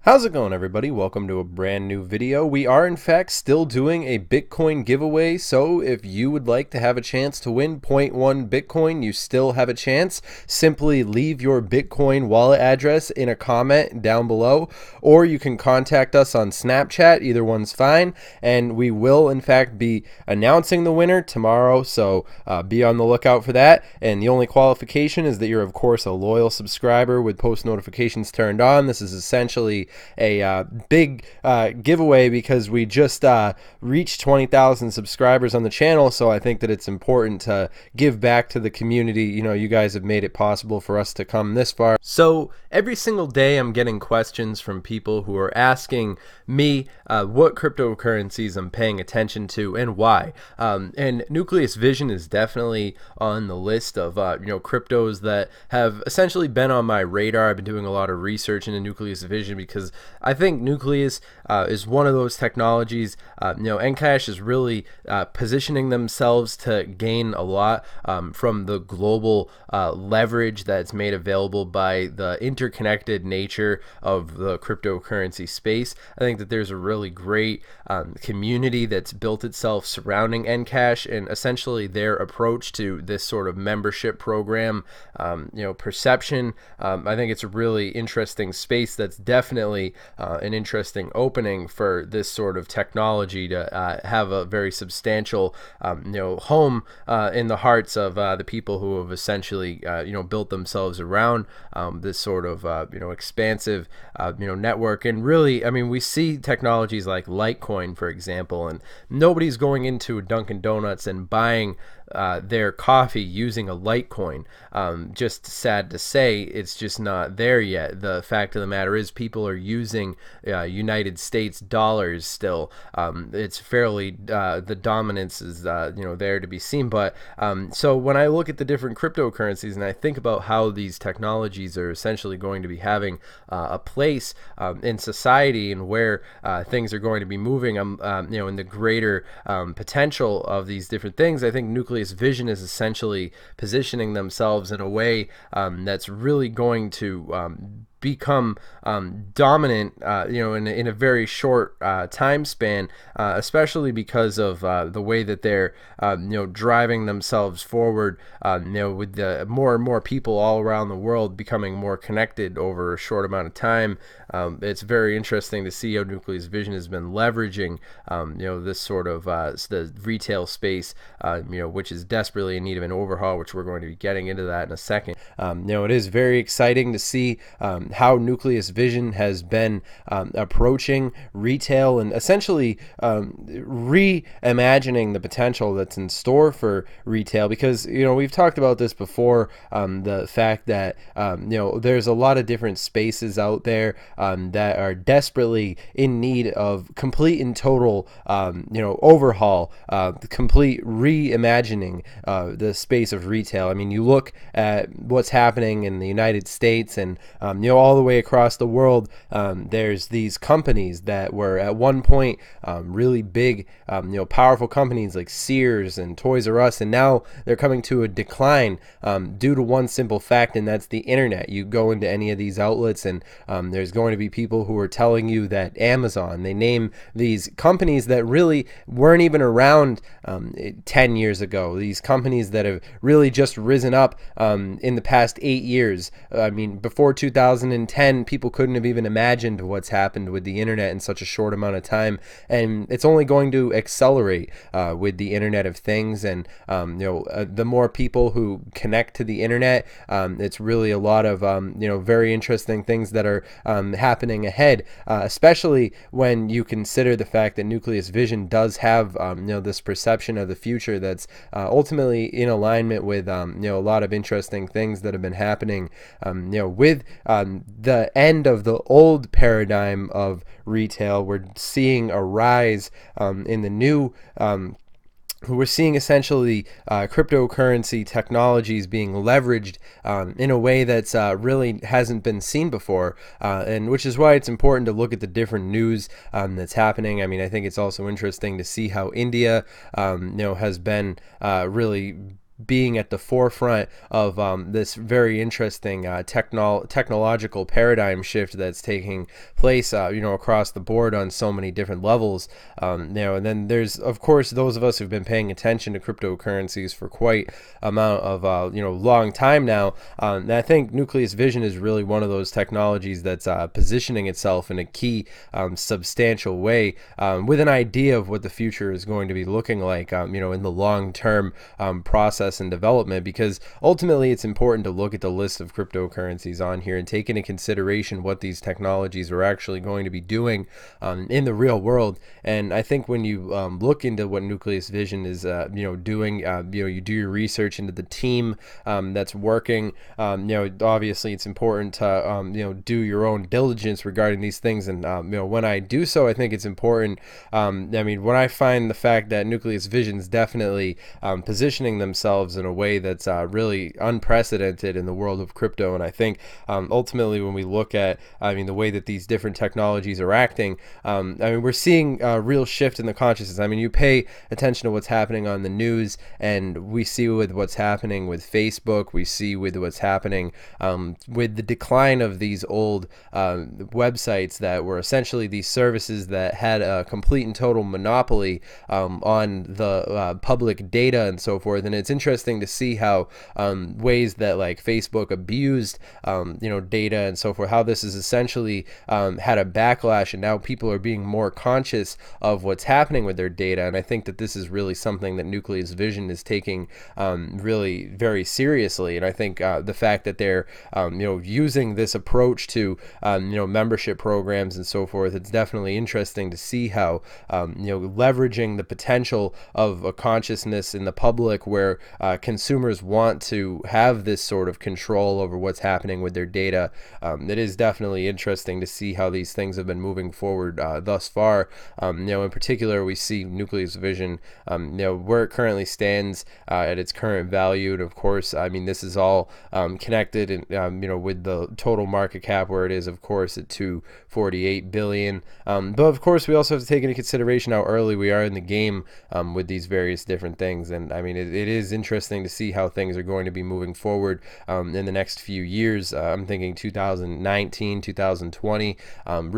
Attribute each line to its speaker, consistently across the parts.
Speaker 1: How's it going, everybody? Welcome to a brand new video. We are in fact still doing a Bitcoin giveaway, so if you would like to have a chance to win zero point 0.1 Bitcoin, you still have a chance. Simply leave your Bitcoin wallet address in a comment down below, or you can contact us on Snapchat. Either one's fine, and we will in fact be announcing the winner tomorrow, so be on the lookout for that. And the only qualification is that you're of course a loyal subscriber with post notifications turned on. This is essentially a big giveaway because we just reached 20,000 subscribers on the channel, so I think that it's important to give back to the community. You know, you guys have made it possible for us to come this far. So every single day I'm getting questions from people who are asking me what cryptocurrencies I'm paying attention to and why. And Nucleus Vision is definitely on the list of cryptos that have essentially been on my radar. I've been doing a lot of research into Nucleus Vision because I think Nucleus is one of those technologies. Ncash is really positioning themselves to gain a lot from the global leverage that's made available by the interconnected nature of the cryptocurrency space. I think that there's a really great community that's built itself surrounding Ncash, and essentially their approach to this sort of membership program, perception. I think it's a really interesting space that's definitely an interesting opening for this sort of technology to have a very substantial home in the hearts of the people who have essentially built themselves around this sort of expansive network. And really, I mean, we see technologies like Litecoin, for example, and nobody's going into a Dunkin' Donuts and buying their coffee using a Litecoin. Just sad to say, it's just not there yet. The fact of the matter is people are using United States dollars still. It's fairly, the dominance is there to be seen. But so when I look at the different cryptocurrencies and I think about how these technologies are essentially going to be having a place in society and where things are going to be moving, in the greater potential of these different things, I think Nucleus Vision is essentially positioning themselves in a way that's really going to become dominant, in a very short time span, especially because of the way that they're, driving themselves forward, with the more and more people all around the world becoming more connected over a short amount of time. It's very interesting to see how Nucleus Vision has been leveraging, this sort of the retail space, which is desperately in need of an overhaul, which we're going to be getting into that in a second. It is very exciting to see how Nucleus Vision has been approaching retail and essentially reimagining the potential that's in store for retail, because we've talked about this before, the fact that there's a lot of different spaces out there that are desperately in need of complete and total overhaul, complete reimagining the space of retail. I mean, you look at what's happening in the United States and all the way across the world. There's these companies that were at one point really big, powerful companies like Sears and Toys R Us, and now they're coming to a decline due to one simple fact, and that's the internet. You go into any of these outlets and there's going to be people who are telling you that Amazon, they name these companies that really weren't even around 10 years ago, these companies that have really just risen up in the past 8 years. I mean, before 2010, people couldn't have even imagined what's happened with the internet in such a short amount of time, and it's only going to accelerate with the Internet of Things. And the more people who connect to the internet, it's really a lot of very interesting things that are happening ahead, especially when you consider the fact that Nucleus Vision does have this perception of the future that's ultimately in alignment with a lot of interesting things that have been happening with the end of the old paradigm of retail. We're seeing a rise in the new we're seeing essentially cryptocurrency technologies being leveraged in a way that's really hasn't been seen before, and which is why it's important to look at the different news that's happening. I mean, I think it's also interesting to see how India has been really being at the forefront of this very interesting technological paradigm shift that's taking place, across the board on so many different levels. And then there's, of course, those of us who've been paying attention to cryptocurrencies for quite amount of long time now. And I think Nucleus Vision is really one of those technologies that's positioning itself in a key, substantial way, with an idea of what the future is going to be looking like, in the long-term process and development, because ultimately it's important to look at the list of cryptocurrencies on here and take into consideration what these technologies are actually going to be doing in the real world. And I think when you look into what Nucleus Vision is doing, you do your research into the team that's working, obviously it's important to do your own diligence regarding these things. And when I do so, I think it's important. When I find the fact that Nucleus Vision is definitely positioning themselves in a way that's really unprecedented in the world of crypto. And I think ultimately when we look at the way that these different technologies are acting, we're seeing a real shift in the consciousness. You pay attention to what's happening on the news, and we see with what's happening with Facebook, we see with what's happening with the decline of these old websites that were essentially these services that had a complete and total monopoly on the public data and so forth. And it's interesting to see how ways that like Facebook abused data and so forth, how this has essentially had a backlash, and now people are being more conscious of what's happening with their data. And I think that this is really something that Nucleus Vision is taking really very seriously. And I think the fact that they're using this approach to membership programs and so forth, it's definitely interesting to see how leveraging the potential of a consciousness in the public where consumers want to have this sort of control over what's happening with their data. It is definitely interesting to see how these things have been moving forward thus far. In particular, we see Nucleus Vision, where it currently stands at its current value. And of course, this is all connected and with the total market cap where it is, of course, at 248 billion. But of course, we also have to take into consideration how early we are in the game with these various different things. And it is interesting to see how things are going to be moving forward in the next few years. I'm thinking 2019, 2020.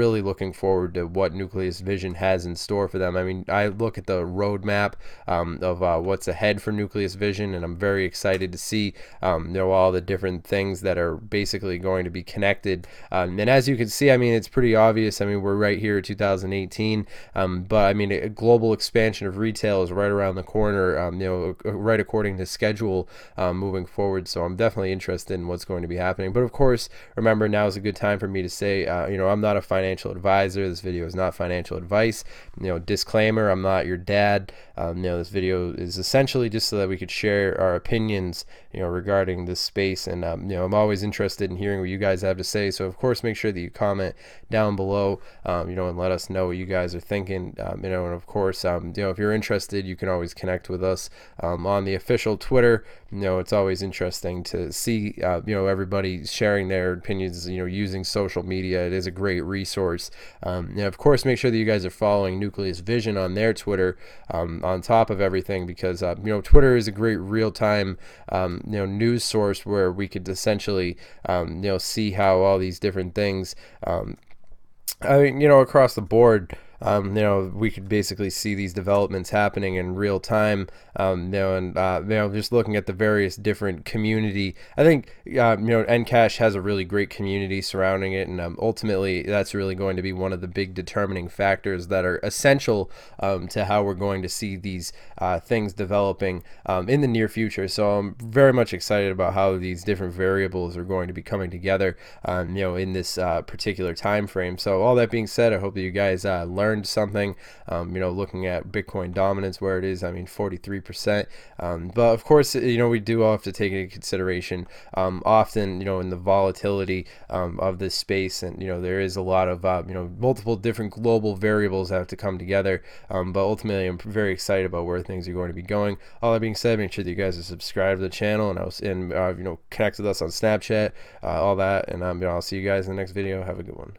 Speaker 1: Really looking forward to what Nucleus Vision has in store for them. I look at the roadmap of what's ahead for Nucleus Vision, and I'm very excited to see all the different things that are basically going to be connected. And as you can see, it's pretty obvious. We're right here at 2018, but a global expansion of retail is right around the corner, right according to schedule moving forward. So I'm definitely interested in what's going to be happening. But of course, remember, now is a good time for me to say, I'm not a financial advisor. This video is not financial advice. Disclaimer, I'm not your dad. This video is essentially just so that we could share our opinions, regarding this space. And, I'm always interested in hearing what you guys have to say. So of course, make sure that you comment down below, and let us know what you guys are thinking. And of course, if you're interested, you can always connect with us on the official Twitter. It's always interesting to see, everybody sharing their opinions, using social media. It is a great resource. And of course, make sure that you guys are following Nucleus Vision on their Twitter, on top of everything, because, Twitter is a great real-time, news source where we could essentially, see how all these different things, across the board, we could basically see these developments happening in real time, just looking at the various different community. I think, Ncash has a really great community surrounding it, and ultimately that's really going to be one of the big determining factors that are essential to how we're going to see these things developing in the near future. So I'm very much excited about how these different variables are going to be coming together, in this particular time frame. So all that being said, I hope that you guys learned something, looking at Bitcoin dominance where it is, 43%. But of course, we do all have to take into consideration often, in the volatility of this space, and there is a lot of multiple different global variables that have to come together. But ultimately, I'm very excited about where things are going to be going. All that being said, make sure that you guys are subscribed to the channel, and connect with us on Snapchat, all that, and I'll see you guys in the next video. Have a good one.